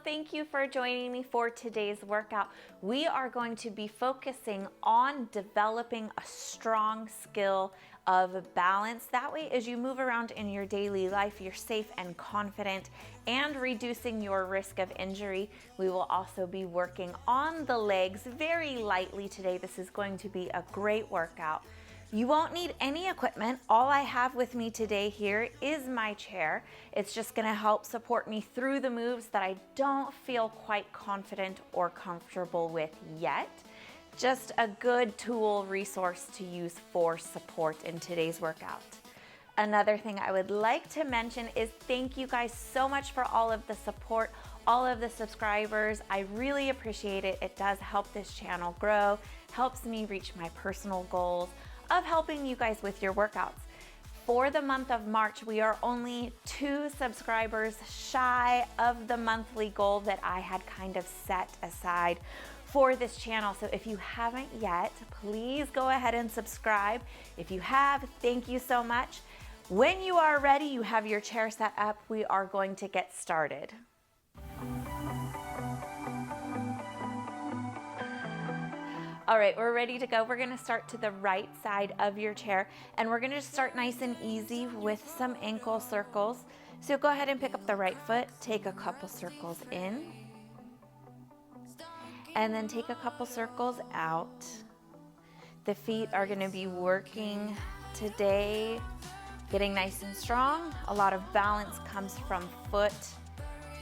thank you for joining me for today's workout. We are going to be focusing on developing a strong skill of balance. That way, as you move around in your daily life, you're safe and confident and reducing your risk of injury. We will also be working on the legs very lightly today. This is going to be a great workout. You won't need any equipment. All I have with me today here is my chair. It's just gonna help support me through the moves that I don't feel quite confident or comfortable with yet. Just a good tool resource to use for support in today's workout. Another thing I would like to mention is thank you guys so much for all of the support, all of the subscribers. I really appreciate it. It does help this channel grow, helps me reach my personal goals of helping you guys with your workouts. For the month of March, we are only 2 subscribers shy of the monthly goal that I had kind of set aside for this channel. So if you haven't yet, please go ahead and subscribe. If you have, thank you so much. When you are ready, you have your chair set up, we are going to get started. All right, we're ready to go. We're gonna start to the right side of your chair, and we're gonna start nice and easy with some ankle circles. So go ahead and pick up the right foot, take a couple circles in, and then take a couple circles out. The feet are gonna be working today, getting nice and strong. A lot of balance comes from foot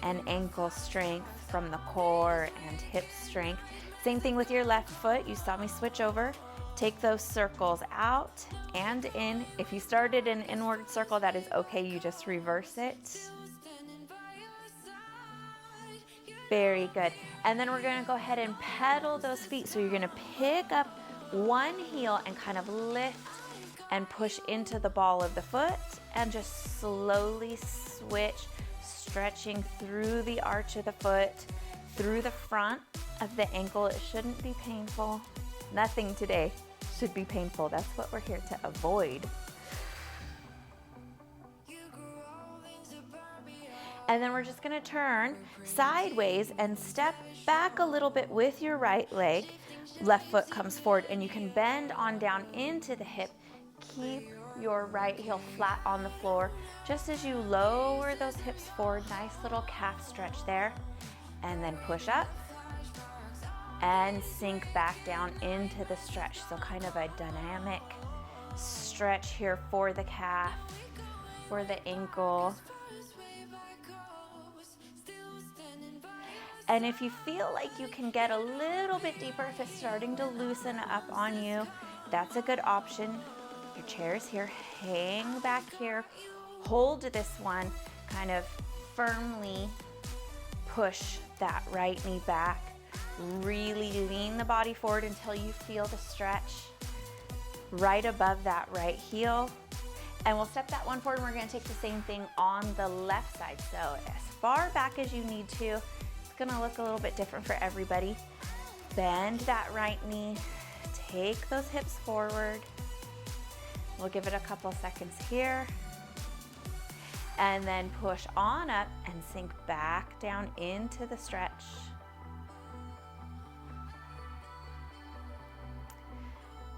and ankle strength, from the core and hip strength. Same thing with your left foot. You saw me switch over. Take those circles out and in. If you started an inward circle, that is okay. You just reverse it. Very good. And then we're going to go ahead and pedal those feet. So you're going to pick up one heel and kind of lift and push into the ball of the foot and just slowly switch, stretching through the arch of the foot, through the front of the ankle. It shouldn't be painful. Nothing today should be painful. That's what we're here to avoid. And then we're just gonna turn sideways and step back a little bit with your right leg. Left foot comes forward and you can bend on down into the hip. Keep your right heel flat on the floor. Just as you lower those hips forward, nice little calf stretch there. And then push up and sink back down into the stretch. So kind of a dynamic stretch here for the calf, for the ankle. And if you feel like you can get a little bit deeper, if it's starting to loosen up on you, that's a good option. Your chair is here, hang back here, hold this one, kind of firmly push that right knee back. Really lean the body forward until you feel the stretch right above that right heel. And we'll step that one forward, and we're gonna take the same thing on the left side. So as far back as you need to. It's gonna look a little bit different for everybody. Bend that right knee, take those hips forward. We'll give it a couple seconds here. And then push on up and sink back down into the stretch.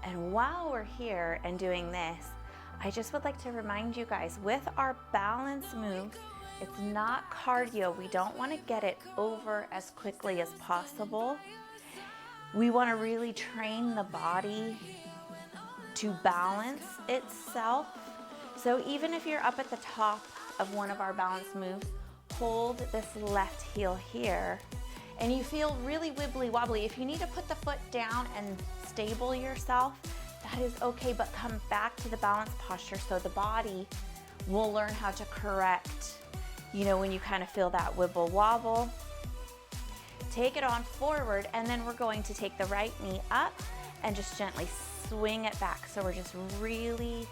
And while we're here and doing this, I just would like to remind you guys, with our balance moves, it's not cardio. We don't want to get it over as quickly as possible. We want to really train the body to balance itself. So even if you're up at the top of one of our balance moves, hold this left heel here, and you feel really wibbly wobbly. If you need to put the foot down and stable yourself, that is okay, but come back to the balance posture so the body will learn how to correct, when you kind of feel that wibble wobble. Take it on forward, and then we're going to take the right knee up and just gently swing it back. So we're just really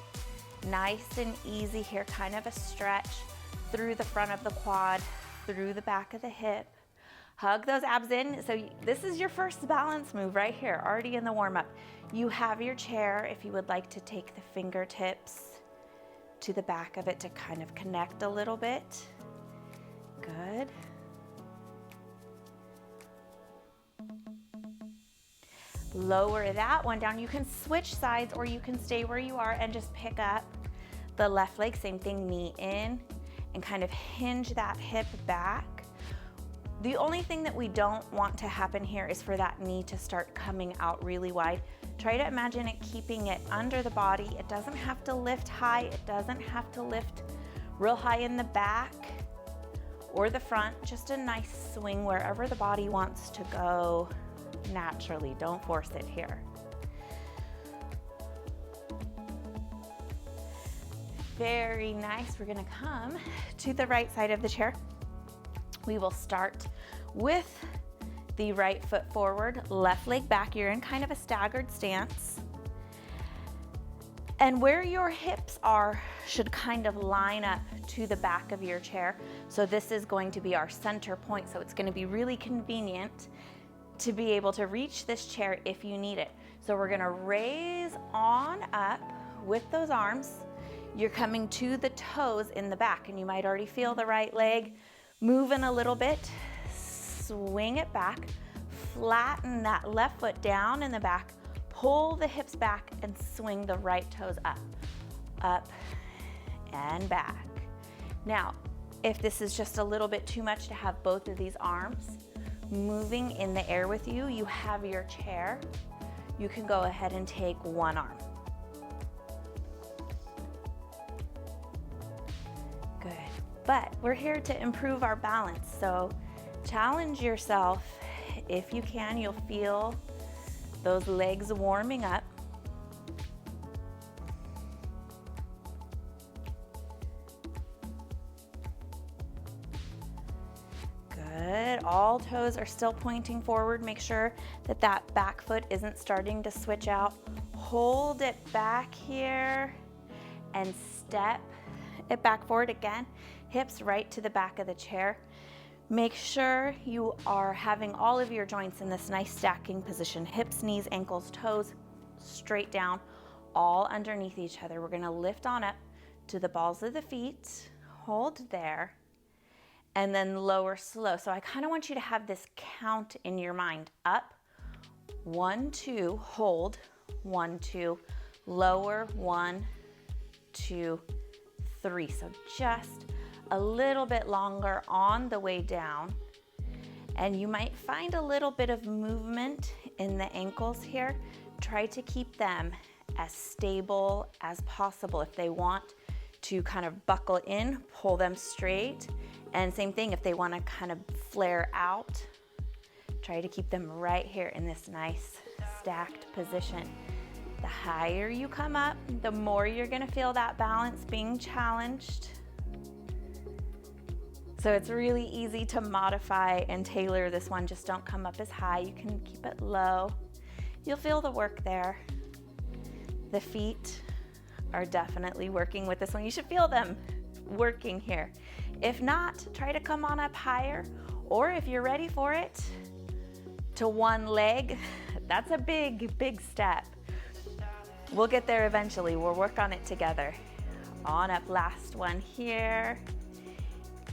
nice and easy here, kind of a stretch through the front of the quad, through the back of the hip. Hug those abs in. So this is your first balance move right here, already in the warm-up. You have your chair. If you would like to take the fingertips to the back of it to kind of connect a little bit. Good. Lower that one down. You can switch sides or you can stay where you are and just pick up the left leg. Same thing, knee in, and kind of hinge that hip back. The only thing that we don't want to happen here is for that knee to start coming out really wide. Try to imagine it keeping it under the body. It doesn't have to lift high. It doesn't have to lift real high in the back or the front. Just a nice swing wherever the body wants to go naturally. Don't force it here. Very nice. We're gonna come to the right side of the chair. We will start with the right foot forward, left leg back. You're in kind of a staggered stance. And where your hips are should kind of line up to the back of your chair. So this is going to be our center point. So it's going to be really convenient to be able to reach this chair if you need it. So we're going to raise on up with those arms. You're coming to the toes in the back, and you might already feel the right leg moving a little bit. Swing it back, flatten that left foot down in the back, pull the hips back and swing the right toes up, up and back. Now, if this is just a little bit too much to have both of these arms moving in the air with you, you have your chair. You can go ahead and take one arm. Good, but we're here to improve our balance, so challenge yourself. If you can, you'll feel those legs warming up. Good. All toes are still pointing forward. Make sure that that back foot isn't starting to switch out. Hold it back here and step it back forward again. Hips right to the back of the chair. Make sure you are having all of your joints in this nice stacking position. Hips, knees, ankles, toes, straight down, all underneath each other. We're gonna lift on up to the balls of the feet, hold there, and then lower slow. So I kind of want you to have this count in your mind. Up, 1, 2, hold, 1, 2, lower, 1, 2, 3. So just a little bit longer on the way down. And you might find a little bit of movement in the ankles here. Try to keep them as stable as possible. If they want to kind of buckle in, pull them straight. And same thing, if they want to kind of flare out, try to keep them right here in this nice stacked position. The higher you come up, the more you're going to feel that balance being challenged. So it's really easy to modify and tailor this one. Just don't come up as high. You can keep it low. You'll feel the work there. The feet are definitely working with this one. You should feel them working here. If not, try to come on up higher, or if you're ready for it, to one leg. That's a big, big step. We'll get there eventually. We'll work on it together. On up, last one here.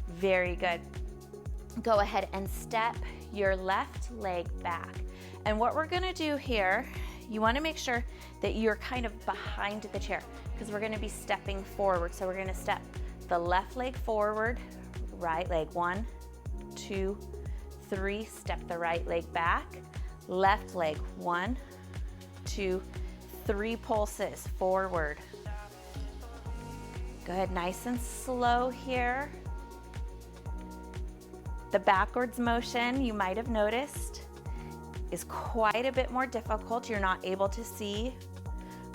Very good. Go ahead and step your left leg back. And what we're gonna do here, you wanna make sure that you're kind of behind the chair, because we're gonna be stepping forward. So we're gonna step the left leg forward, right leg, 1, 2, 3, step the right leg back, left leg, 1, 2, 3 pulses forward. Good, nice and slow here. The backwards motion, you might have noticed, is quite a bit more difficult. You're not able to see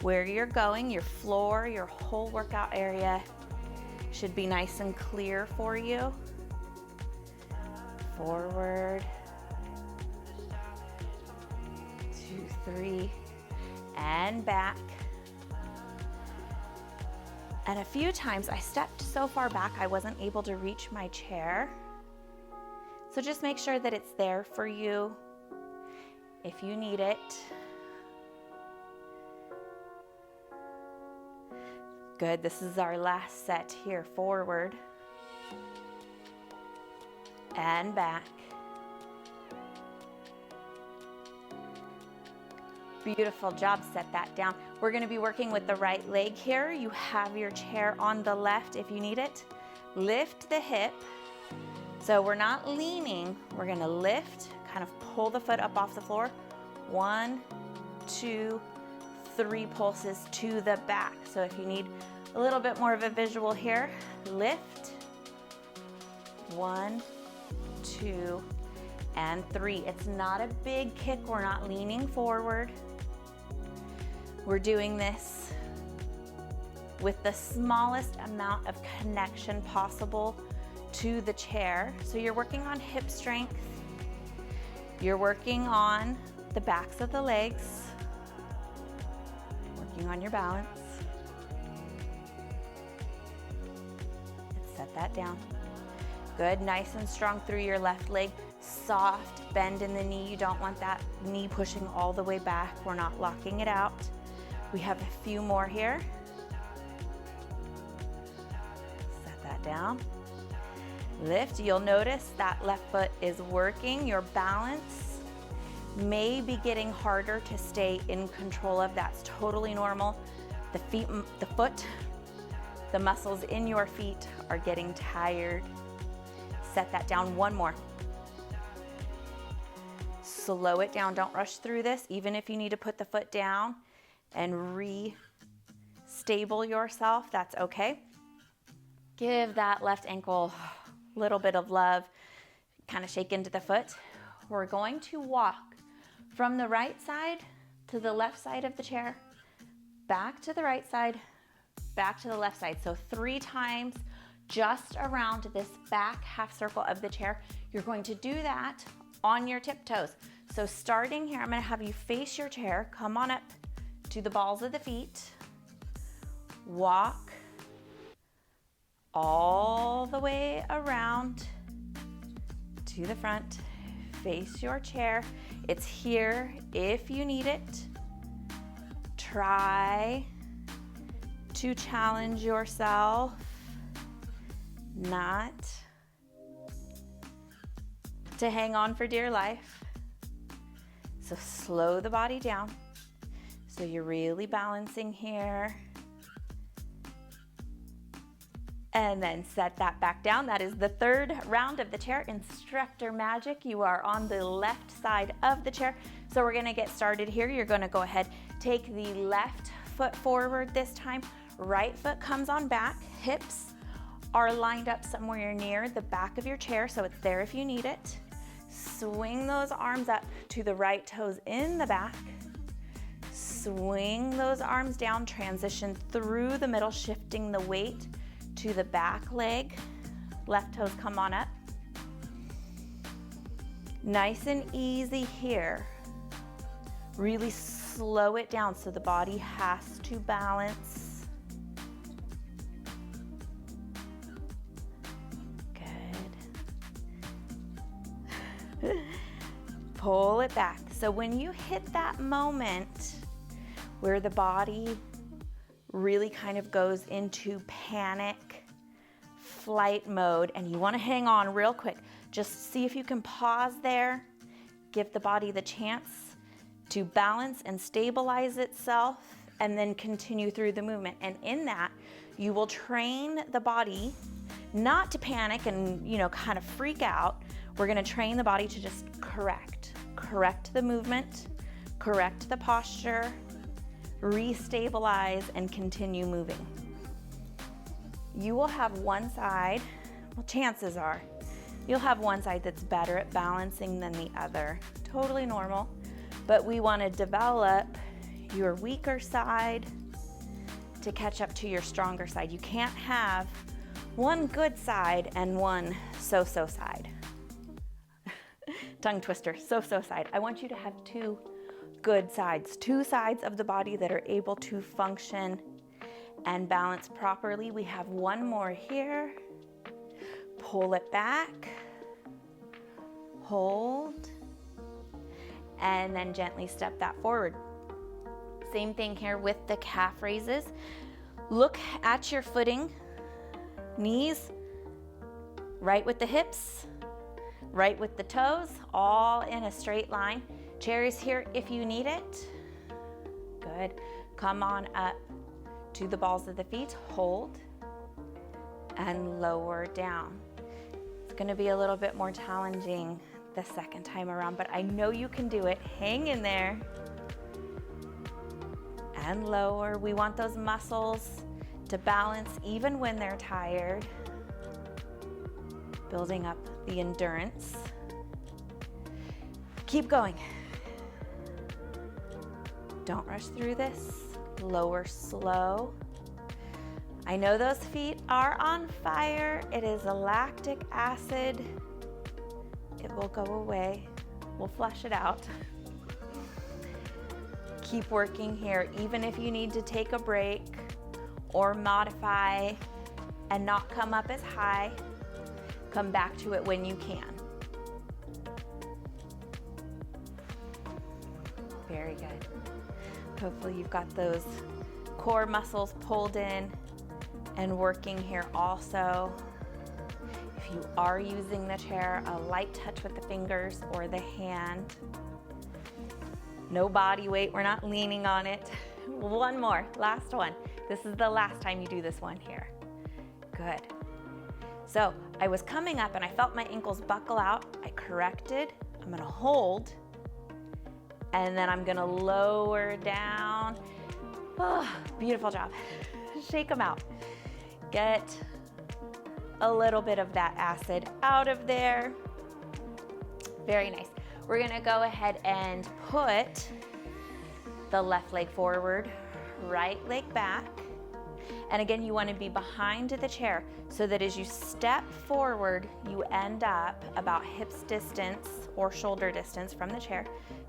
where you're going. Your floor, your whole workout area should be nice and clear for you. Forward, 2, 3, and back. And a few times I stepped so far back I wasn't able to reach my chair. So just make sure that it's there for you if you need it. Good, this is our last set here. Forward and back. Beautiful job, set that down. We're gonna be working with the right leg here. You have your chair on the left if you need it. Lift the hip. So we're not leaning, we're gonna lift, kind of pull the foot up off the floor. 1, 2, 3 pulses to the back. So if you need a little bit more of a visual here, lift. 1, 2, and 3. It's not a big kick, we're not leaning forward. We're doing this with the smallest amount of connection possible to the chair. So you're working on hip strength. You're working on the backs of the legs. Working on your balance. And set that down. Good, nice and strong through your left leg. Soft bend in the knee. You don't want that knee pushing all the way back. We're not locking it out. We have a few more here. Set that down. Lift. You'll notice that left foot is working. Your balance may be getting harder to stay in control of. That's totally normal. The foot, the muscles in your feet are getting tired. Set that down. One more. Slow it down. Don't rush through this. Even if you need to put the foot down and re-stable yourself, that's okay. Give that left ankle a little bit of love. Kind of shake into the foot. We're going to walk from the right side to the left side of the chair, back to the right side, back to the left side. So 3 times just around this back half circle of the chair. You're going to do that on your tiptoes. So starting here, I'm going to have you face your chair, come on up to the balls of the feet, walk all the way around to the front, face your chair. It's here if you need it. Try to challenge yourself, not to hang on for dear life. So slow the body down. So you're really balancing here. And then set that back down. That is the 3rd round of the chair. Instructor magic. You are on the left side of the chair. So we're gonna get started here. You're gonna go ahead, take the left foot forward this time. Right foot comes on back. Hips are lined up somewhere near the back of your chair, so it's there if you need it. Swing those arms up to the right toes in the back. Swing those arms down, transition through the middle, shifting the weight to the back leg. Left toes come on up. Nice and easy here. Really slow it down so the body has to balance. Good. Pull it back. So when you hit that moment where the body really kind of goes into panic flight mode and you want to hang on real quick, just see if you can pause there, give the body the chance to balance and stabilize itself, and then continue through the movement. And in that, you will train the body not to panic and, kind of freak out. We're going to train the body to just correct the movement, correct the posture, restabilize, and continue moving. You will have one side, well, chances are, you'll have one side that's better at balancing than the other. Totally normal, but we want to develop your weaker side to catch up to your stronger side. You can't have one good side and one so-so side. Tongue twister, so-so side. I want you to have 2 good sides, 2 sides of the body that are able to function and balance properly. We have one more here. Pull it back, hold, and then gently step that forward. Same thing here with the calf raises. Look at your footing, knees right with the hips, right with the toes, all in a straight line. Chair is here if you need it. Good. Come on up to the balls of the feet, hold, and lower down. It's gonna be a little bit more challenging the second time around, but I know you can do it. Hang in there. And lower. We want those muscles to balance even when they're tired. Building up the endurance. Keep going. Don't rush through this. Lower slow. I know those feet are on fire. It is a lactic acid. It will go away. We'll flush it out. Keep working here, even if you need to take a break or modify and not come up as high. Come back to it when you can. Very good. Hopefully you've got those core muscles pulled in and working here also. If you are using the chair, a light touch with the fingers or the hand. No body weight, we're not leaning on it. One more, last one. This is the last time you do this one here. Good. So I was coming up and I felt my ankles buckle out. I corrected, I'm gonna hold, and then I'm gonna lower down. Oh, beautiful job. Shake them out. Get a little bit of that acid out of there. Very nice. We're gonna go ahead and put the left leg forward, right leg back. And again, you wanna be behind the chair so that as you step forward, you end up about hips distance or shoulder distance from the chair.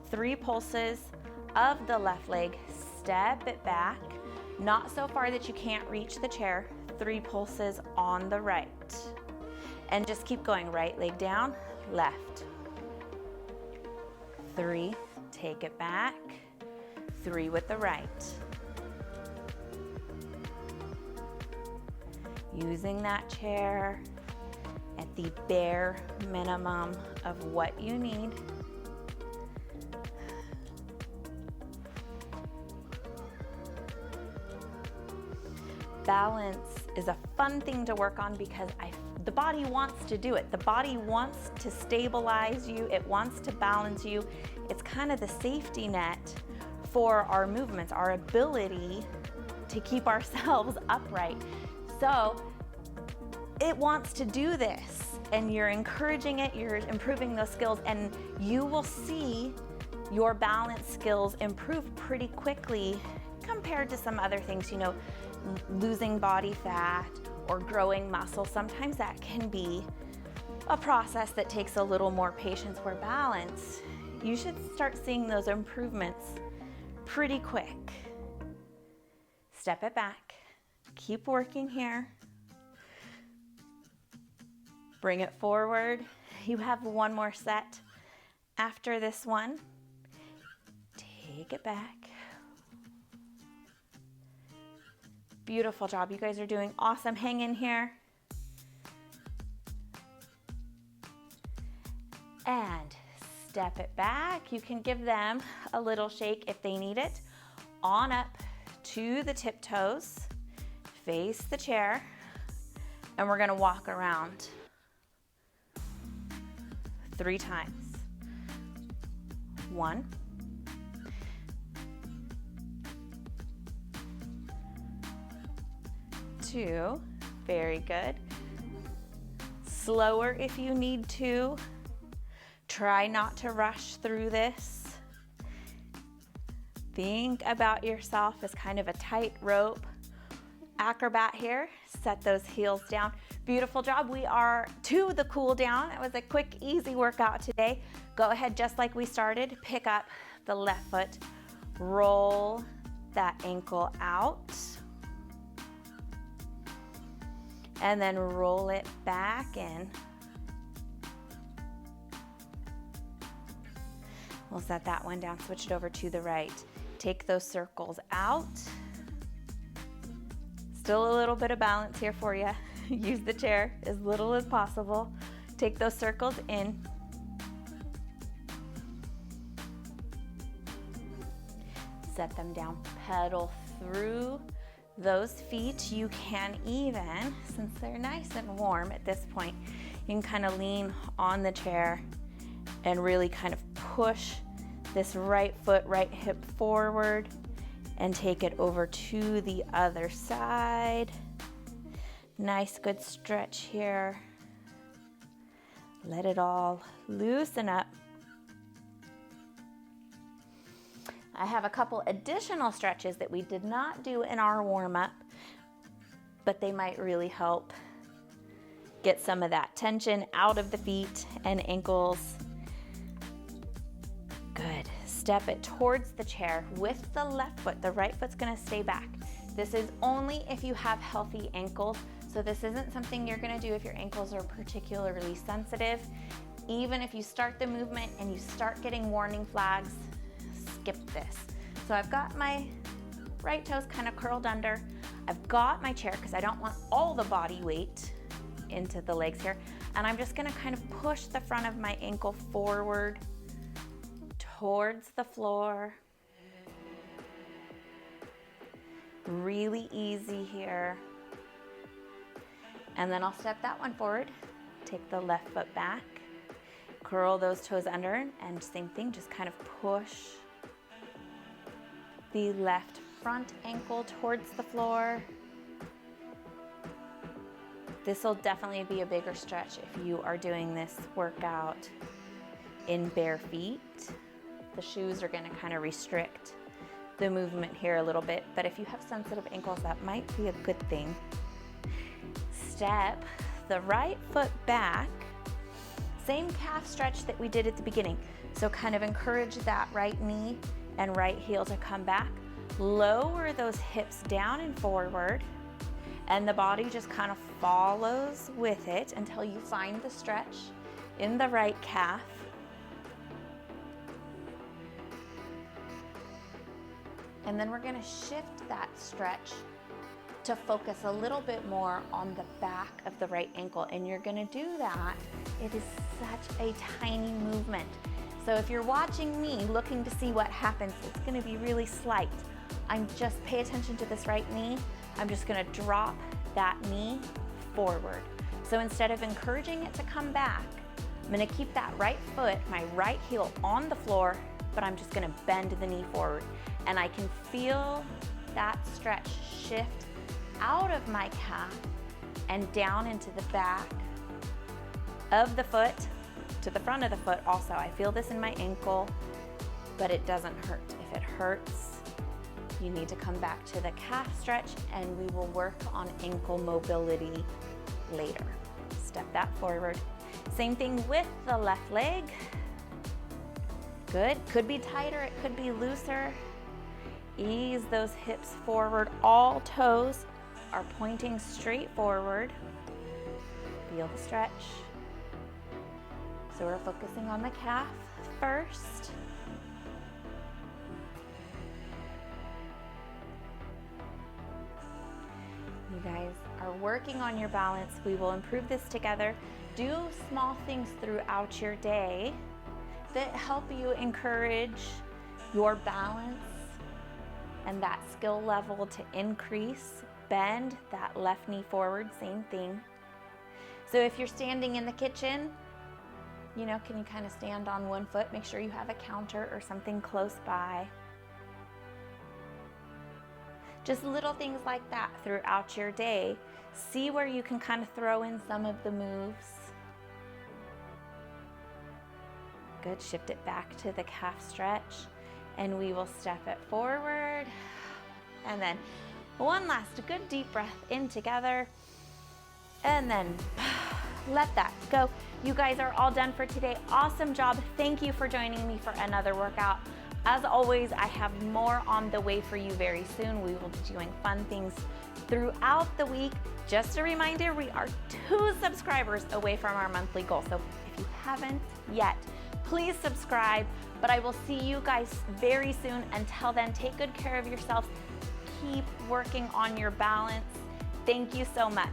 3 pulses of the left leg, step it back, not so far that you can't reach the chair. 3 pulses on the right. And just keep going, right leg down, left. 3, take it back. 3 with the right. Using that chair at the bare minimum of what you need. Balance is a fun thing to work on because the body wants to do it. The body wants to stabilize you. It wants to balance you. It's kind of the safety net for our movements, our ability to keep ourselves upright. So it wants to do this, and you're encouraging it, you're improving those skills, and you will see your balance skills improve pretty quickly compared to some other things, you know, losing body fat or growing muscle. Sometimes that can be a process that takes a little more patience. Where balance, you should start seeing those improvements pretty quick. Step it back, keep working here. Bring it forward. You have one more set after this one. Take it back. Beautiful job. You guys are doing awesome. Hang in here. And step it back. You can give them a little shake if they need it. On up to the tiptoes. Face the chair. And we're gonna walk around 3 times. 1, 2, very good. Slower if you need to. Try not to rush through this. Think about yourself as kind of a tightrope acrobat here. Set those heels down. Beautiful job. We are to the cool down. It was a quick, easy workout today. Go ahead, just like we started, pick up the left foot, roll that ankle out, and then roll it back in. We'll set that one down, switch it over to the right. Take those circles out. Still a little bit of balance here for you. Use the chair as little as possible. Take those circles in. set them down, pedal through those feet. You can even, since they're nice and warm at this point, you can kind of lean on the chair and really kind of push this right foot, right hip forward and take it over to the other side. Nice, good stretch here. Let it all loosen up. I have a couple additional stretches that we did not do in our warm-up, but they might really help get some of that tension out of the feet and ankles. Good. Step it towards the chair with the left foot. The right foot's gonna stay back. This is only if you have healthy ankles, so this isn't something you're gonna do if your ankles are particularly sensitive. Even if you start the movement and you start getting warning flags, skip this. So I've got my right toes kind of curled under. I've got my chair because I don't want all the body weight into the legs here. And I'm just gonna kind of push the front of my ankle forward towards the floor. Really easy here. And then I'll step that one forward. Take the left foot back. Curl those toes under, and same thing, just kind of push the left front ankle towards the floor. This will definitely be a bigger stretch if you are doing this workout in bare feet. The shoes are gonna kind of restrict the movement here a little bit, but if you have sensitive ankles, that might be a good thing. Step the right foot back. Same calf stretch that we did at the beginning. So kind of encourage that right knee and right heel to come back. Lower those hips down and forward, and the body just kind of follows with it until you find the stretch in the right calf. And then we're gonna shift that stretch to focus a little bit more on the back of the right ankle. And you're gonna do that. It is such a tiny movement. So if you're watching me looking to see what happens, it's gonna be really slight. I'm just pay attention to this right knee. I'm just gonna drop that knee forward. So instead of encouraging it to come back, I'm gonna keep that right foot, my right heel on the floor, but I'm just gonna bend the knee forward. And I can feel that stretch shift out of my calf and down into the back of the foot, to the front of the foot also. I feel this in my ankle, but it doesn't hurt. If it hurts, you need to come back to the calf stretch, and we will work on ankle mobility later. Step that forward. Same thing with the left leg. Good. Could be tighter, it could be looser. Ease those hips forward. All toes are pointing straight forward. Feel the stretch. So we're focusing on the calf first. You guys are working on your balance. We will improve this together. Do small things throughout your day that help you encourage your balance and that skill level to increase. Bend that left knee forward, same thing. So if you're standing in the kitchen, you know, can you kind of stand on one foot? Make sure you have a counter or something close by. Just little things like that throughout your day. See where you can kind of throw in some of the moves. Good, shift it back to the calf stretch, and we will step it forward. And then one last good deep breath in together, and then let that go. You guys are all done for today. Awesome job. Thank you for joining me for another workout. As always, I have more on the way for you very soon. We will be doing fun things throughout the week. Just a reminder, we are 2 subscribers away from our monthly goal. So if you haven't yet, please subscribe. But I will see you guys very soon. Until then, take good care of yourselves. Keep working on your balance. Thank you so much.